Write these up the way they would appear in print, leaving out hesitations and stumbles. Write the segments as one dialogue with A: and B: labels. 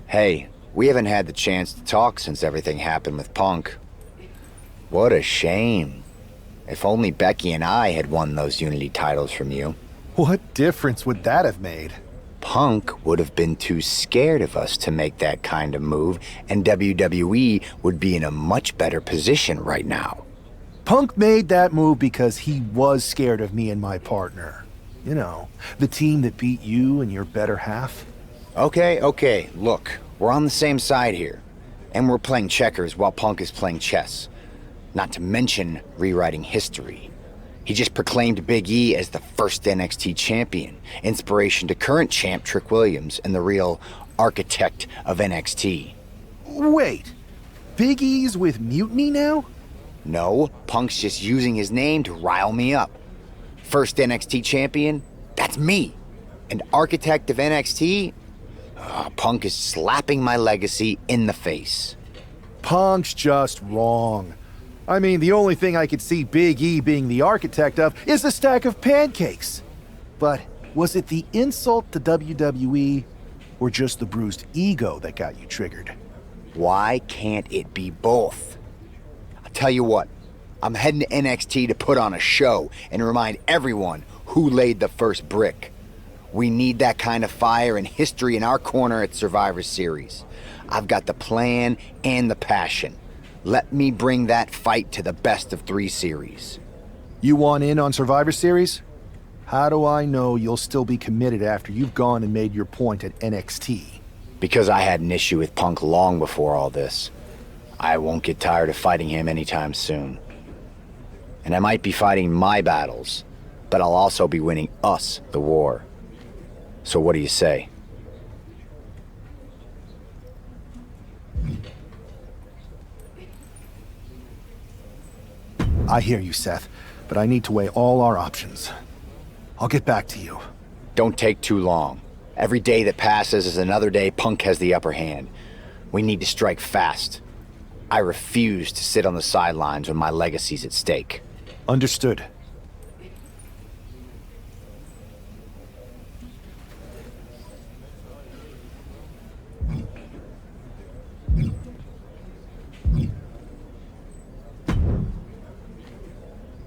A: Hey, we haven't had the chance to talk since everything happened with Punk. What a shame. If only Becky and I had won those Unity titles from you.
B: What difference would that have made?
A: Punk would have been too scared of us to make that kind of move, and WWE would be in a much better position right now.
B: Punk made that move because he was scared of me and my partner. You know, the team that beat you and your better half.
A: Okay, look, we're on the same side here. And we're playing checkers while Punk is playing chess. Not to mention rewriting history. He just proclaimed Big E as the first NXT champion, inspiration to current champ Trick Williams and the real architect of NXT.
B: Wait, Big E's with Mutiny now?
A: No, Punk's just using his name to rile me up. First NXT champion? That's me. And architect of NXT? Punk is slapping my legacy in the face.
B: Punk's just wrong. I mean, the only thing I could see Big E being the architect of is a stack of pancakes. But was it the insult to WWE or just the bruised ego that got you triggered?
A: Why can't it be both? I'll tell you what, I'm heading to NXT to put on a show and remind everyone who laid the first brick. We need that kind of fire and history in our corner at Survivor Series. I've got the plan and the passion. Let me bring that fight to the best of 3 series.
B: You want in on Survivor Series? How do I know you'll still be committed after you've gone and made your point at NXT?
A: Because I had an issue with Punk long before all this. I won't get tired of fighting him anytime soon. And I might be fighting my battles, but I'll also be winning us the war. So what do you say?
B: I hear you, Seth, but I need to weigh all our options. I'll get back to you.
A: Don't take too long. Every day that passes is another day Punk has the upper hand. We need to strike fast. I refuse to sit on the sidelines when my legacy's at stake.
B: Understood.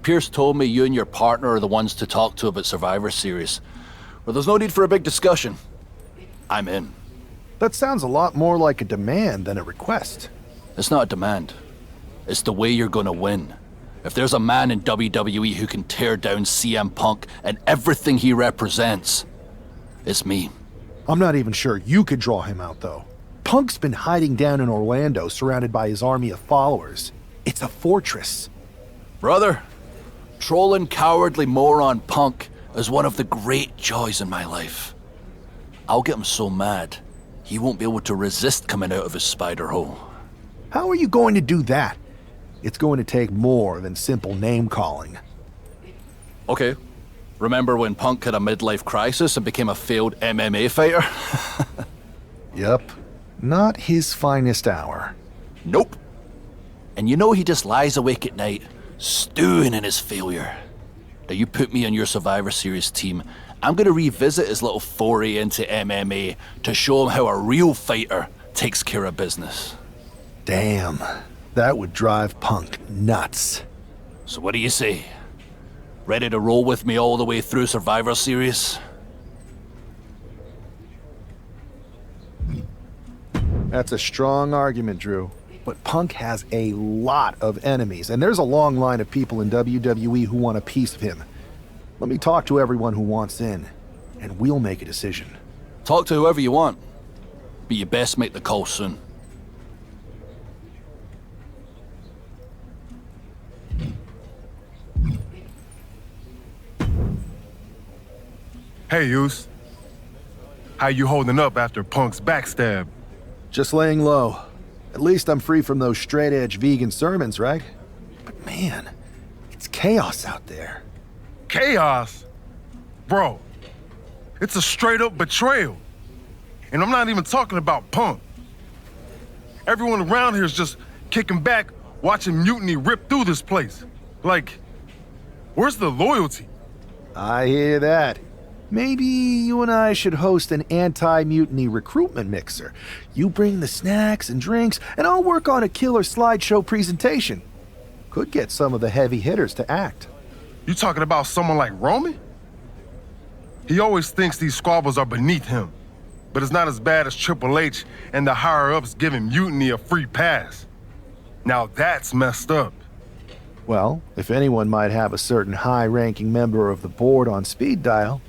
C: Pierce told me you and your partner are the ones to talk to about Survivor Series. Well, there's no need for a big discussion. I'm in.
B: That sounds a lot more like a demand than a request.
C: It's not a demand. It's the way you're gonna win. If there's a man in WWE who can tear down CM Punk and everything he represents, it's me.
B: I'm not even sure you could draw him out, though. Punk's been hiding down in Orlando, surrounded by his army of followers. It's a fortress.
C: Brother, trolling cowardly moron Punk is one of the great joys in my life. I'll get him so mad, he won't be able to resist coming out of his spider hole.
B: How are you going to do that? It's going to take more than simple name-calling.
C: Okay. Remember when Punk had a midlife crisis and became a failed MMA fighter?
B: Yep. Not his finest hour.
C: Nope. And you know he just lies awake at night, stewing in his failure. Now you put me on your Survivor Series team, I'm gonna revisit his little foray into MMA to show him how a real fighter takes care of business.
B: Damn. That would drive Punk nuts.
C: So what do you say? Ready to roll with me all the way through Survivor Series?
B: That's a strong argument, Drew. But Punk has a lot of enemies, and there's a long line of people in WWE who want a piece of him. Let me talk to everyone who wants in, and we'll make a decision.
C: Talk to whoever you want, but you best make the call soon.
D: Hey, Uso. How you holding up after Punk's backstab?
B: Just laying low. At least I'm free from those straight-edge vegan sermons, right? But man, it's chaos out there.
D: Chaos? Bro, it's a straight-up betrayal. And I'm not even talking about Punk. Everyone around here is just kicking back, watching Mutiny rip through this place. Like, where's the loyalty?
B: I hear that. Maybe you and I should host an anti-mutiny recruitment mixer. You bring the snacks and drinks, and I'll work on a killer slideshow presentation. Could get some of the heavy hitters to act.
D: You talking about someone like Roman? He always thinks these squabbles are beneath him, but it's not as bad as Triple H and the higher-ups giving Mutiny a free pass. Now that's messed up.
B: Well, if anyone might have a certain high-ranking member of the board on speed dial,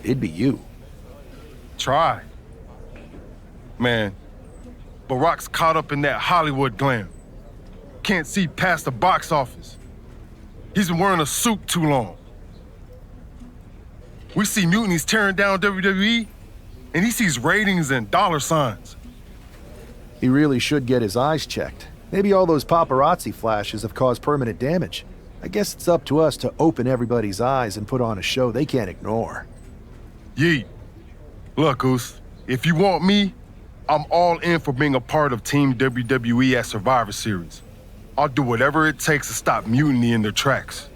B: it'd be you.
D: Try. Man, Barack's caught up in that Hollywood glam. Can't see past the box office. He's been wearing a suit too long. We see Mutinies tearing down WWE, and he sees ratings and dollar signs.
B: He really should get his eyes checked. Maybe all those paparazzi flashes have caused permanent damage. I guess it's up to us to open everybody's eyes and put on a show they can't ignore.
D: Yeet. Look, Oos, if you want me, I'm all in for being a part of Team WWE at Survivor Series. I'll do whatever it takes to stop Mutiny in their tracks.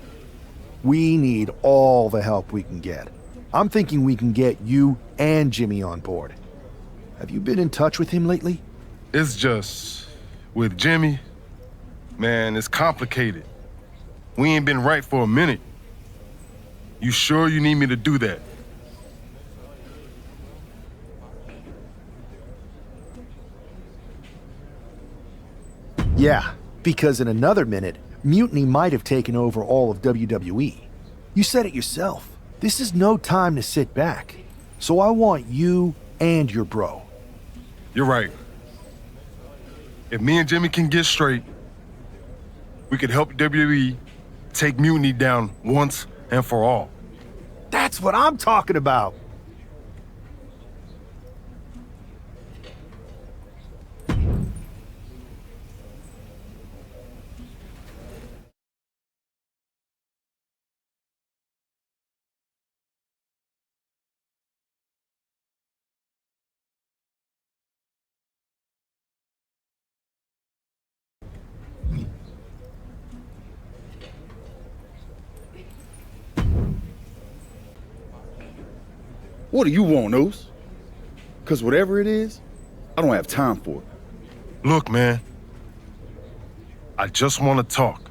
B: We need all the help we can get. I'm thinking we can get you and Jimmy on board. Have you been in touch with him lately?
D: It's just, with Jimmy, man, it's complicated. We ain't been right for a minute. You sure you need me to do that?
B: Yeah, because in another minute, Mutiny might have taken over all of WWE. You said it yourself. This is no time to sit back. So I want you and your bro.
D: You're right. If me and Jimmy can get straight, we could help WWE take Mutiny down once and for all.
B: That's what I'm talking about.
E: What do you want, Oos? Because whatever it is, I don't have time for it.
D: Look, man, I just want to talk.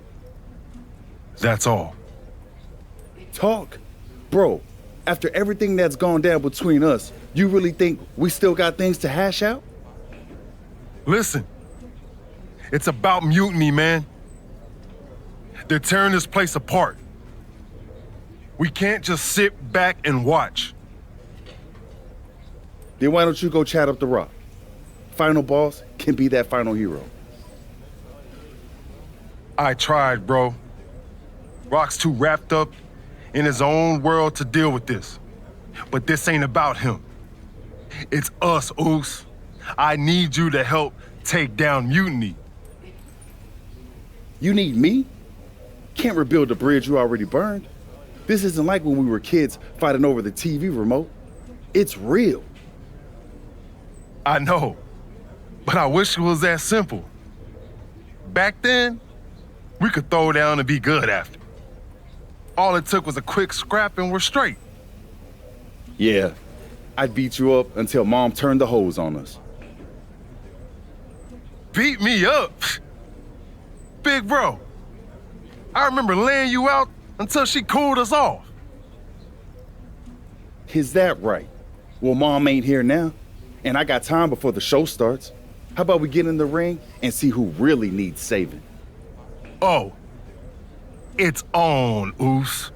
D: That's all.
E: Talk? Bro, after everything that's gone down between us, you really think we still got things to hash out?
D: Listen, it's about Mutiny, man. They're tearing this place apart. We can't just sit back and watch.
E: Then why don't you go chat up the Rock? Final boss can be that final hero.
D: I tried, bro. Rock's too wrapped up in his own world to deal with this. But this ain't about him. It's us, Oos. I need you to help take down Mutiny.
E: You need me? Can't rebuild the bridge you already burned. This isn't like when we were kids fighting over the TV remote. It's real.
D: I know, but I wish it was that simple. Back then, we could throw down and be good after. All it took was a quick scrap and we're straight.
E: Yeah, I'd beat you up until Mom turned the hose on us.
D: Beat me up? Big bro, I remember laying you out until she cooled us off.
E: Is that right? Well, Mom ain't here now, and I got time before the show starts. How about we get in the ring and see who really needs saving?
D: Oh, it's on, Oos.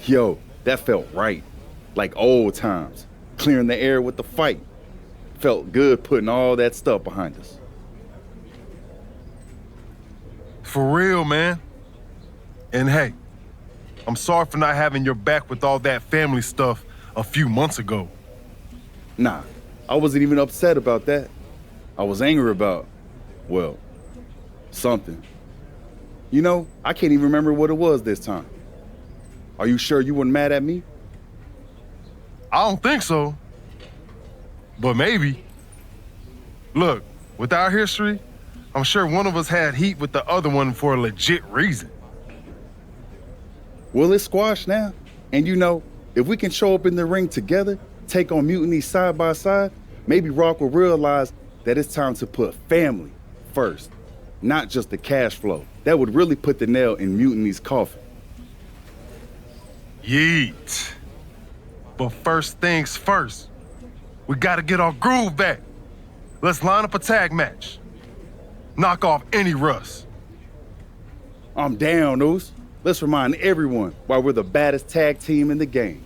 E: Yo, that felt right. Like old times. Clearing the air with the fight. Felt good putting all that stuff behind us.
D: For real, man. And hey, I'm sorry for not having your back with all that family stuff a few months ago.
E: Nah, I wasn't even upset about that. I was angry about, well, something. You know, I can't even remember what it was this time. Are you sure you weren't mad at me?
D: I don't think so. But maybe. Look, with our history, I'm sure one of us had heat with the other one for a legit reason.
E: Well, it's squashed now. And you know, if we can show up in the ring together, take on Mutiny side by side, maybe Rock will realize that it's time to put family first, not just the cash flow. That would really put the nail in Mutiny's coffin.
D: Yeet. But first things first, we gotta get our groove back. Let's line up a tag match. Knock off any rust.
E: I'm down, Uso. Let's remind everyone why we're the baddest tag team in the game.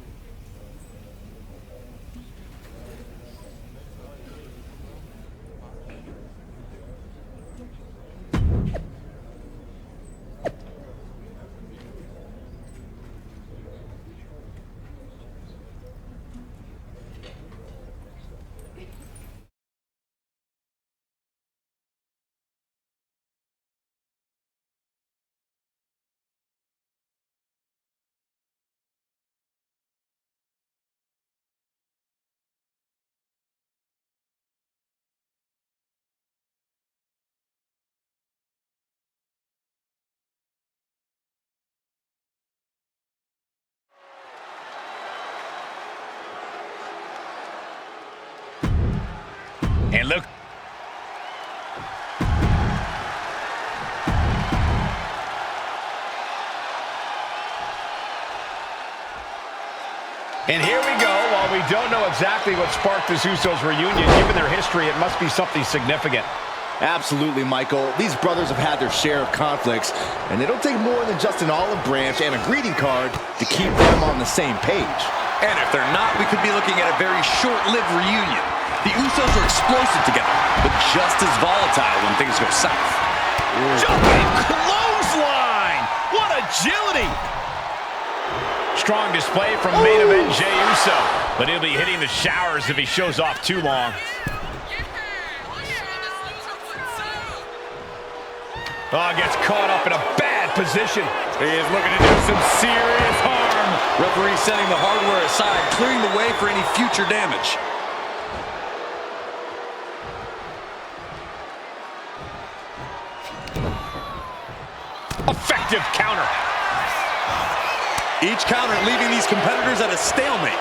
F: And look. And here we go. While we don't know exactly what sparked this Usos reunion, given their history, it must be something significant.
G: Absolutely, Michael. These brothers have had their share of conflicts, and it'll take more than just an olive branch and a greeting card to keep them on the same page.
H: And if they're not, we could be looking at a very short-lived reunion. The Usos are explosive together, but just as volatile when things go south.
F: Jumping clothesline! What agility! Strong display from main event Jey Uso, but he'll be hitting the showers if he shows off too long. Oh, gets caught up in a bad position.
H: He is looking to do some serious harm. Referee setting the hardware aside, clearing the way for any future damage.
F: Effective counter.
H: Each counter leaving these competitors at a stalemate.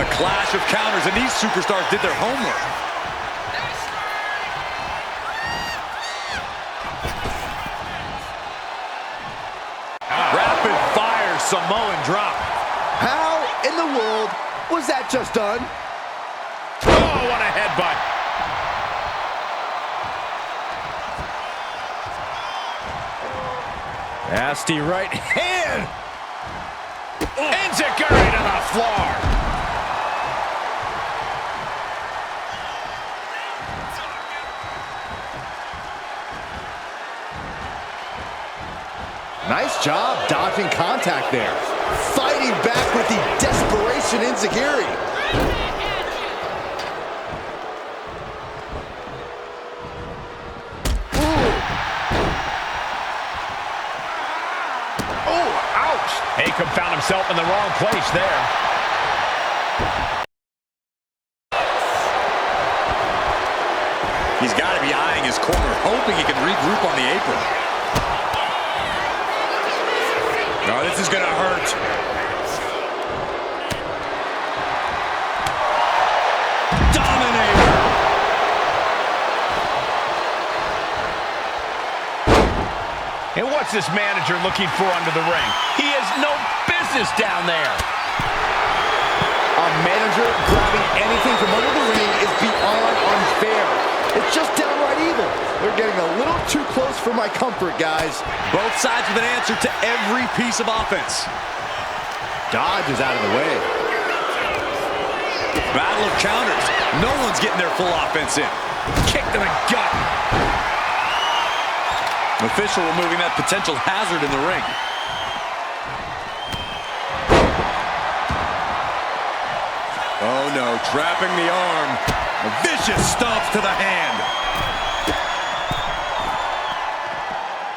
H: A clash of counters, and these superstars did their homework. Rapid fire Samoan drop.
G: How in the world was that just done?
F: Oh, what a headbutt. Nasty right hand. Enziguri to the floor.
G: Nice job dodging contact there. Fighting back with the desperation Enziguri.
F: Akam found himself in the wrong place there.
H: He's got to be eyeing his corner, hoping he can regroup on the apron. Oh, this is going to hurt. Dominator.
F: And what's this manager looking for under the ring? He has no business down there.
G: A manager grabbing anything from under the ring is beyond unfair. It's just downright evil. They're getting a little too close for my comfort, guys.
H: Both sides with an answer to every piece of offense.
G: Dodges out of the way.
H: Battle of counters. No one's getting their full offense in. Kick to the gut. Official removing that potential hazard in the ring. Oh no, trapping the arm. A vicious stomps to the hand.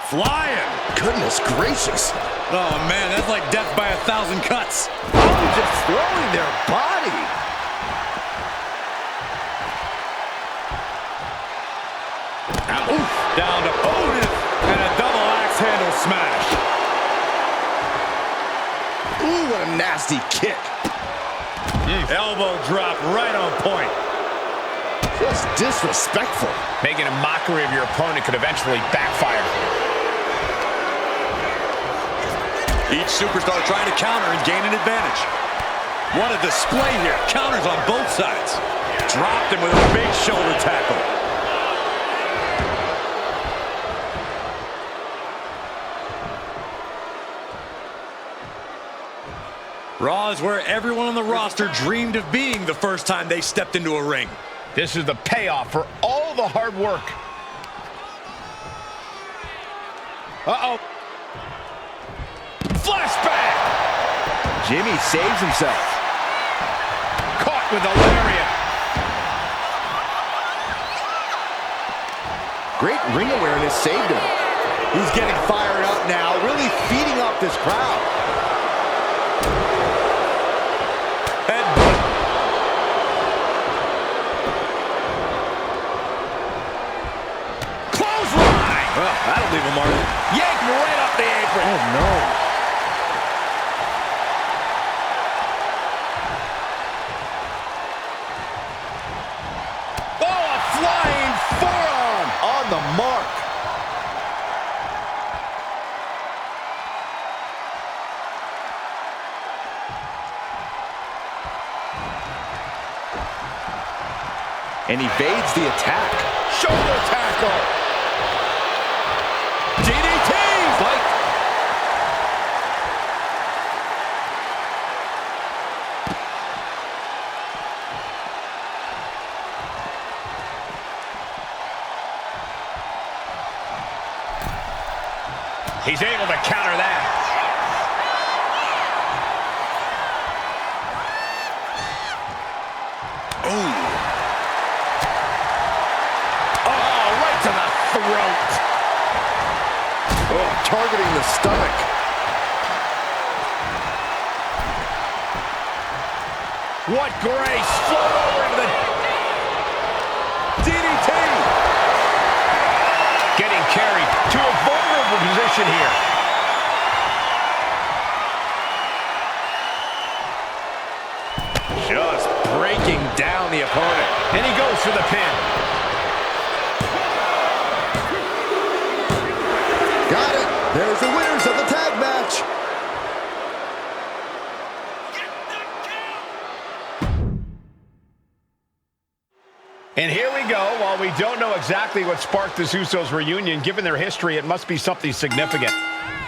H: Flying.
G: Goodness gracious.
H: Oh man, that's like death by 1,000 cuts.
G: Oh, just throwing their body.
H: Oof. Down to Otis. And a double axe handle smash.
G: Ooh, what a nasty kick.
H: Elbow drop right on point.
G: Just disrespectful.
F: Making a mockery of your opponent could eventually backfire.
H: Each superstar trying to counter and gain an advantage. What a display here. Counters on both sides. Dropped him with a big shoulder tackle. Raw is where everyone on the roster dreamed of being the first time they stepped into a ring.
F: This is the payoff for all the hard work. Uh-oh. Flashback!
G: Jimmy saves himself.
F: Caught with a lariat.
G: Great ring awareness saved him. He's getting fired up now, really feeding off this crowd.
H: Headbutt.
F: Clothesline!
H: Well, that'll leave a mark.
F: Yanked right off the apron.
G: Oh, no.
F: Oh, a flying forearm!
G: On the mark. And evades the attack.
F: Shoulder tackle!
H: DDT!
G: Fight.
F: He's able to counter that. Throat.
G: Oh, targeting the stomach.
F: What grace! Float over into the DDT! Getting carried to a vulnerable position here.
G: Just breaking down the opponent.
F: And he goes for the pin.
G: Got it. There's the winners of the tag match.
F: And here we go. While we don't know exactly what sparked this Usos reunion, given their history, it must be something significant.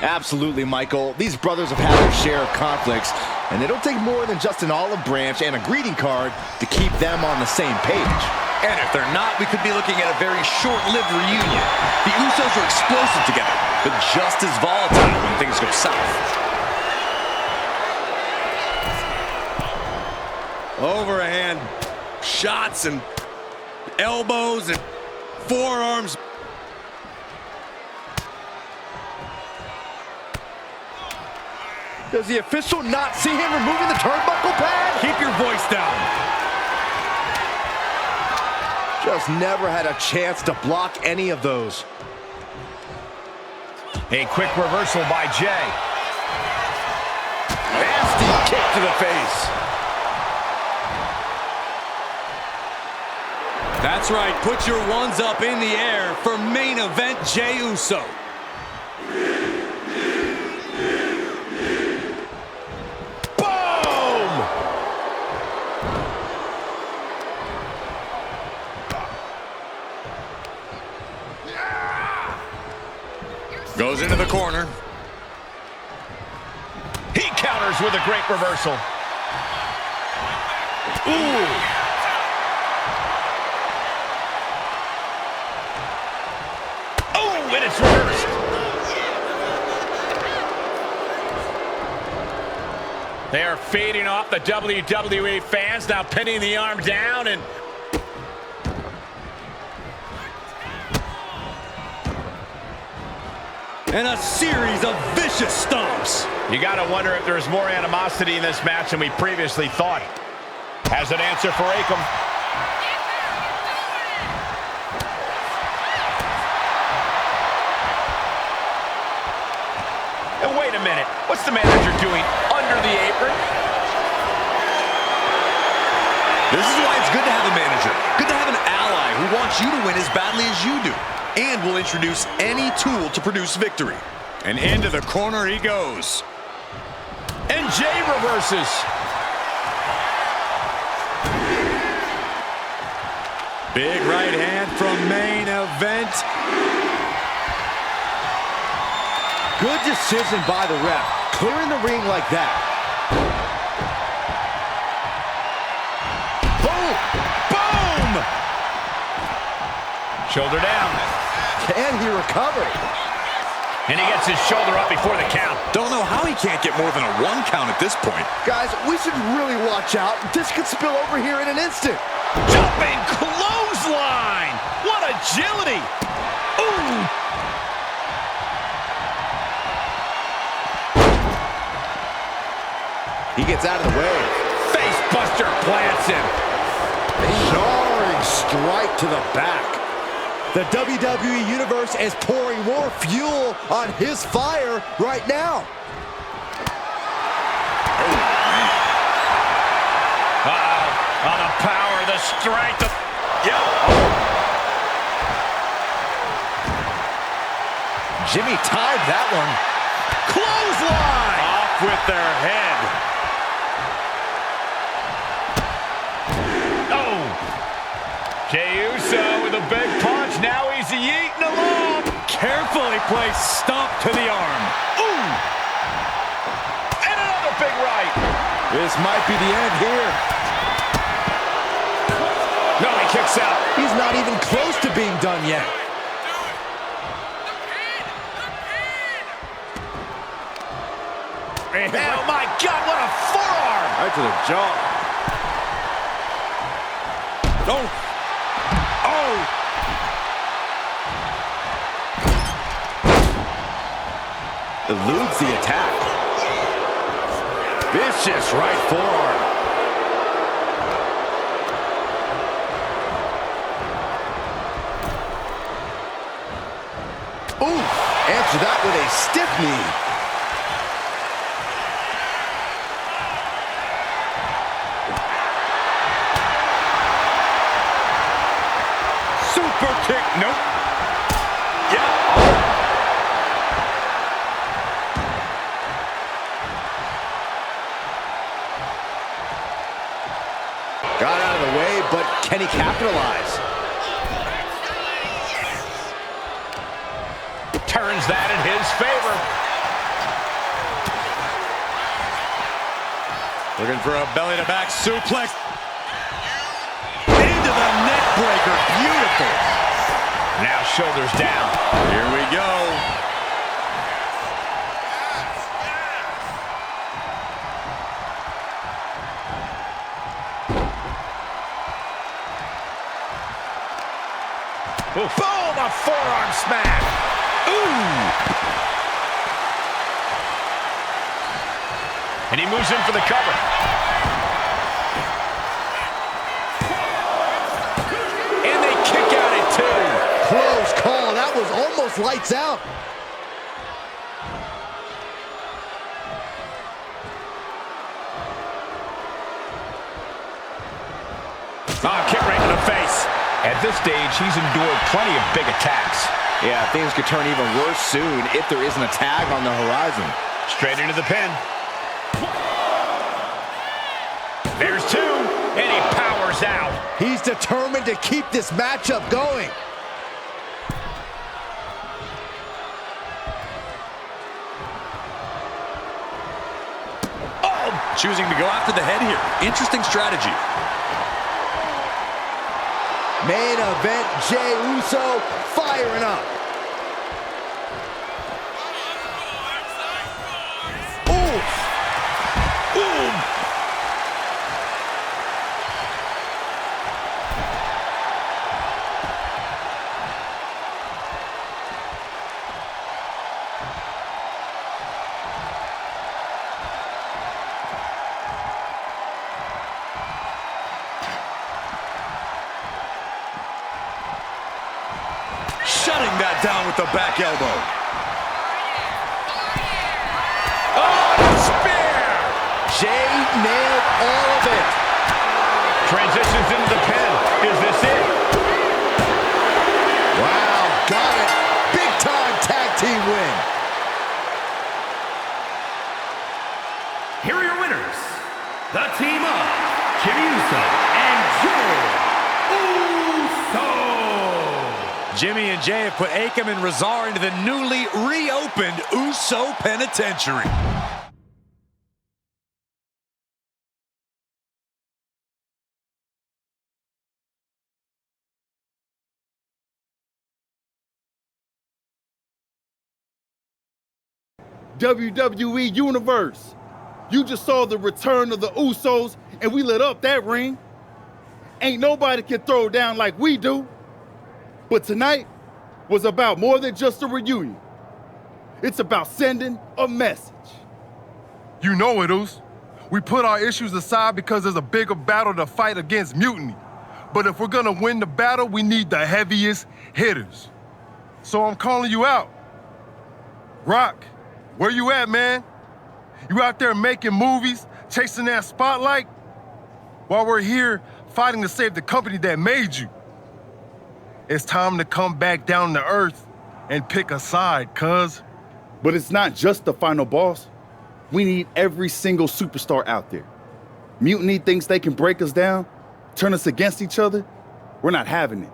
G: Absolutely, Michael. These brothers have had their share of conflicts, and it'll take more than just an olive branch and a greeting card to keep them on the same page.
H: And if they're not, we could be looking at a very short-lived reunion. The Usos are explosive together, but just as volatile when things go south. Overhand shots and elbows and forearms.
G: Does the official not see him removing the turnbuckle pad?
H: Keep your voice down.
G: Just never had a chance to block any of those.
F: A quick reversal by Jey.
G: Nasty kick to the face.
H: That's right, put your ones up in the air for main event Jey Uso.
G: Boom!
H: Goes into the corner.
F: He counters. counters with a great reversal. Ooh. Oh, and it's reversed. They are feeding off the WWE fans, now pinning the arm down and...
H: And a series of vicious stomps.
F: You gotta wonder if there's more animosity in this match than we previously thought. Has an answer for Akam. And wait a minute, what's the manager doing under the apron?
H: This is why it's good to have a manager. Good to have an ally who wants you to win as badly as you do. And will introduce any tool to produce victory. And into the corner he goes.
F: And Jey reverses.
H: Big right hand from main event.
G: Good decision by the ref, clearing the ring like that.
F: Boom! Boom! Shoulder down.
G: Can he recover?
F: And he gets his shoulder up before the count.
H: Don't know how he can't get more than a 1 count at this point.
G: Guys, we should really watch out. This could spill over here in an instant.
F: Jumping clothesline! What agility! Ooh!
G: He gets out of the way.
F: Face buster plants him.
G: Jarring strike to the back. The WWE Universe is pouring more fuel on his fire right now.
F: On the power, the strength. Yep.
G: Jimmy tied that one.
F: Clothesline! Off with their head. Oh! Jey Uso with a big punch. Now he's yeeting along.
H: Carefully placed stomp to the arm.
F: Ooh! And another big right.
G: This might be the end here.
F: No, he kicks out.
G: He's not even close to being done yet.
F: Oh my God, what a forearm!
G: Right to the jaw.
H: Oh! Oh!
G: Eludes the attack. Vicious right forearm. Ooh, answer that with a stiff knee.
H: Super kick, nope.
F: Yeah.
G: Got out of the way, but can he capitalize?
F: Turns that in his favor.
H: Looking for a belly-to-back suplex. Into the neck breaker. Beautiful.
F: Now shoulders down.
H: Here we go.
F: Boom, a forearm smash. Ooh. And he moves in for the cover. And they kick out at 2.
G: Close call. That was almost lights out.
F: Oh, kick right in the face. At this stage, he's endured plenty of big attacks.
G: Yeah, things could turn even worse soon if there isn't a tag on the horizon.
F: Straight into the pin. There's 2, and he powers out.
G: He's determined to keep this matchup going.
H: choosing to go after the head here. Interesting strategy.
G: Main event, Jey Uso firing up. Oof. Boom.
H: Shutting that down with the back elbow.
F: Oh, spear!
G: Jey nailed all of it.
F: Transitions into the pin. Is this it?
G: Wow, got it. Big time tag team win.
I: Here are your winners. The team of Jey Uso and Jey Uso.
H: Jimmy and Jey have put Akam and Razar into the newly reopened Uso Penitentiary.
E: WWE Universe, you just saw the return of the Usos and we lit up that ring. Ain't nobody can throw down like we do. But tonight was about more than just a reunion. It's about sending a message.
D: You know it, Us. We put our issues aside because there's a bigger battle to fight against mutiny. But if we're gonna win the battle, we need the heaviest hitters. So I'm calling you out. Rock, where you at, man? You out there making movies, chasing that spotlight? While we're here fighting to save the company that made you. It's time to come back down to earth and pick a side, cuz.
E: But it's not just the final boss. We need every single superstar out there. Mutiny thinks they can break us down, turn us against each other. We're not having it.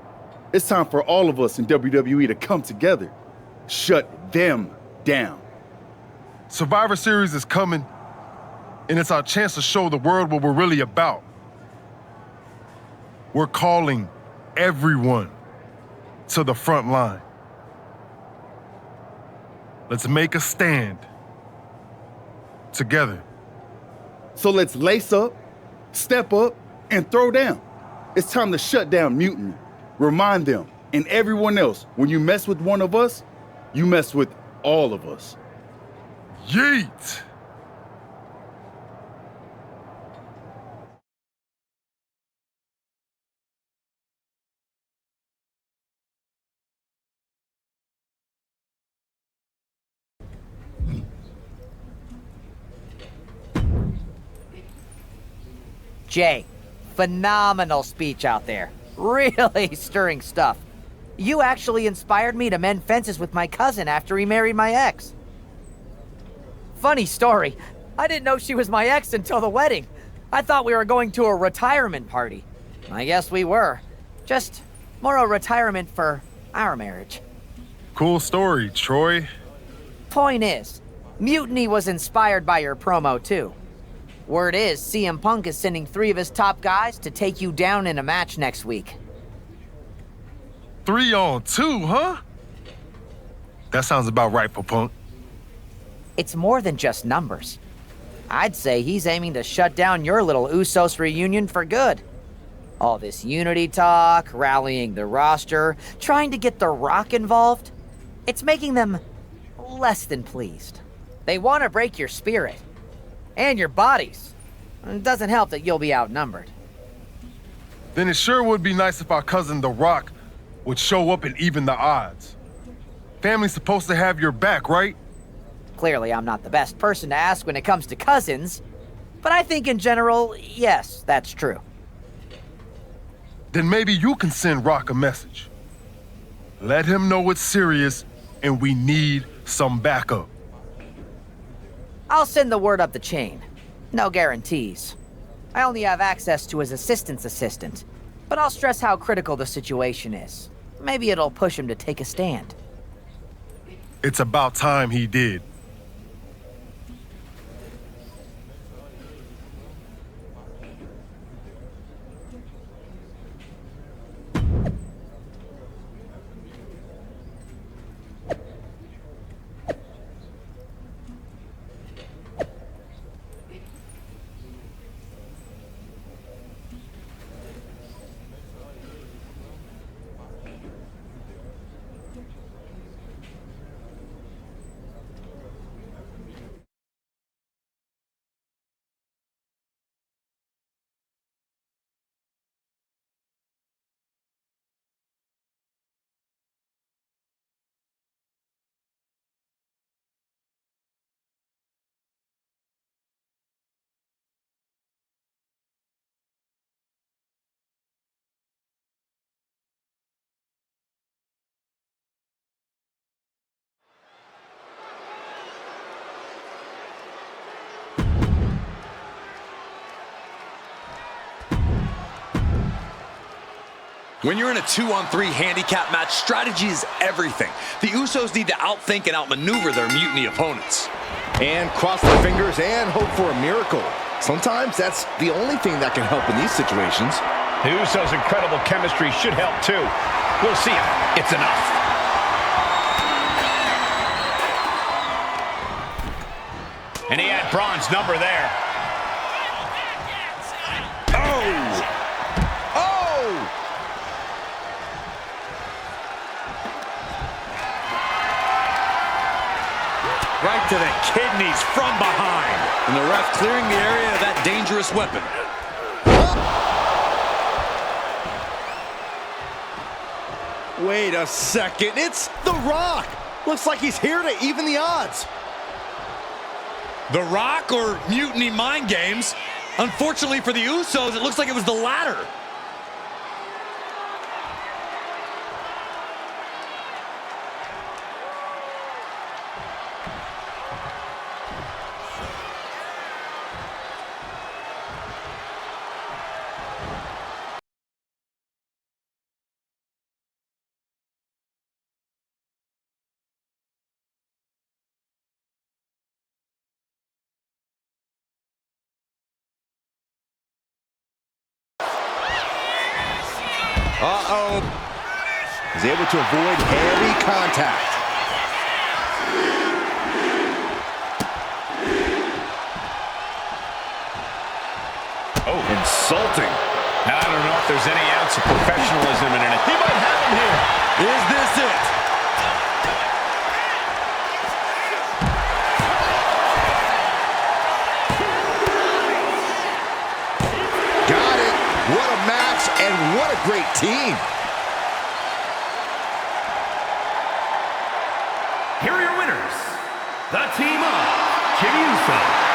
E: It's time for all of us in WWE to come together. Shut them down.
D: Survivor Series is coming, and it's our chance to show the world what we're really about. We're calling everyone to the front line. Let's make a stand together.
E: So let's lace up, step up, and throw down. It's time to shut down mutiny. Remind them and everyone else, when you mess with one of us, you mess with all of us.
D: Yeet!
J: Jey, phenomenal speech out there. Really stirring stuff. You actually inspired me to mend fences with my cousin after he married my ex. Funny story. I didn't know she was my ex until the wedding. I thought we were going to a retirement party. I guess we were. Just more a retirement for our marriage.
D: Cool story, Troy.
J: Point is, Mutiny was inspired by your promo too. Word is, CM Punk is sending 3 of his top guys to take you down in a match next week.
D: 3-on-2, huh? That sounds about right for Punk.
J: It's more than just numbers. I'd say he's aiming to shut down your little Usos reunion for good. All this unity talk, rallying the roster, trying to get The Rock involved. It's making them less than pleased. They want to break your spirit. And your bodies. It doesn't help that you'll be outnumbered.
D: Then it sure would be nice if our cousin The Rock would show up and even the odds. Family's supposed to have your back, right?
J: Clearly, I'm not the best person to ask when it comes to cousins, but I think in general, yes, that's true.
D: Then maybe you can send Rock a message. Let him know it's serious and we need some backup.
J: I'll send the word up the chain. No guarantees. I only have access to his assistant's assistant, but I'll stress how critical the situation is. Maybe it'll push him to take a stand.
D: It's about time he did.
H: When you're in a 2-on-3 handicap match, strategy is everything. The Usos need to outthink and outmaneuver their mutiny opponents.
G: And cross their fingers and hope for a miracle. Sometimes that's the only thing that can help in these situations.
F: The Usos' incredible chemistry should help too. We'll see if it's enough. And he had Braun's number there.
G: Oh! Oh!
H: Right to the kidneys from behind. And the ref clearing the area of that dangerous weapon.
G: Wait a second, it's The Rock! Looks like he's here to even the odds.
H: The Rock or mutiny mind games? Unfortunately for the Usos, it looks like it was the latter.
G: Uh-oh. He's able to avoid heavy contact.
F: Oh.
G: Insulting.
F: Now, I don't know if there's any ounce of professionalism in it. He might have him here.
H: Is this it?
G: Got it. What a match and what a great team.
I: Here are your winners, the team of Jey Uso